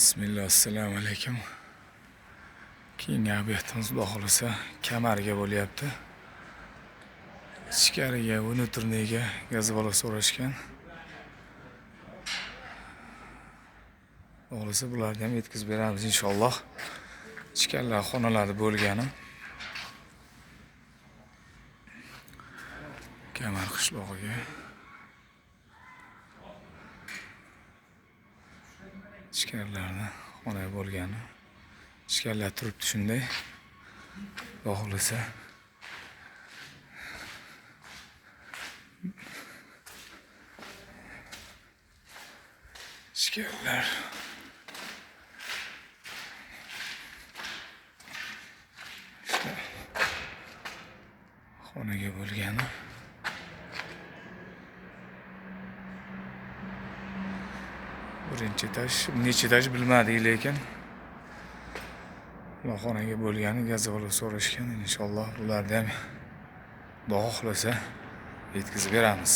Bismillah, assalomu alaykum. Keyingi obyektimiz Xudo xolasa kamarga bo'lyapti. Ichkariga, unuturniga gazvola so'rashgan. Xolasa bularni ham yetkazib beramiz inshaalloh. Ichkarilar xonalarda bo'lgani. Kamar qishlog'iga. Ichkarilarda xona bo'lgani. Ichkarilar turibdi shunday. Xudo xolasa ichkarilar xonaga bo'lgani. Birinchi etaj, necha etaj bilmadik lekin xonaga bo'lgani gazvola so'rashgan. Inshaalloh ularni ham Xudo xolasa yetkazib beramiz.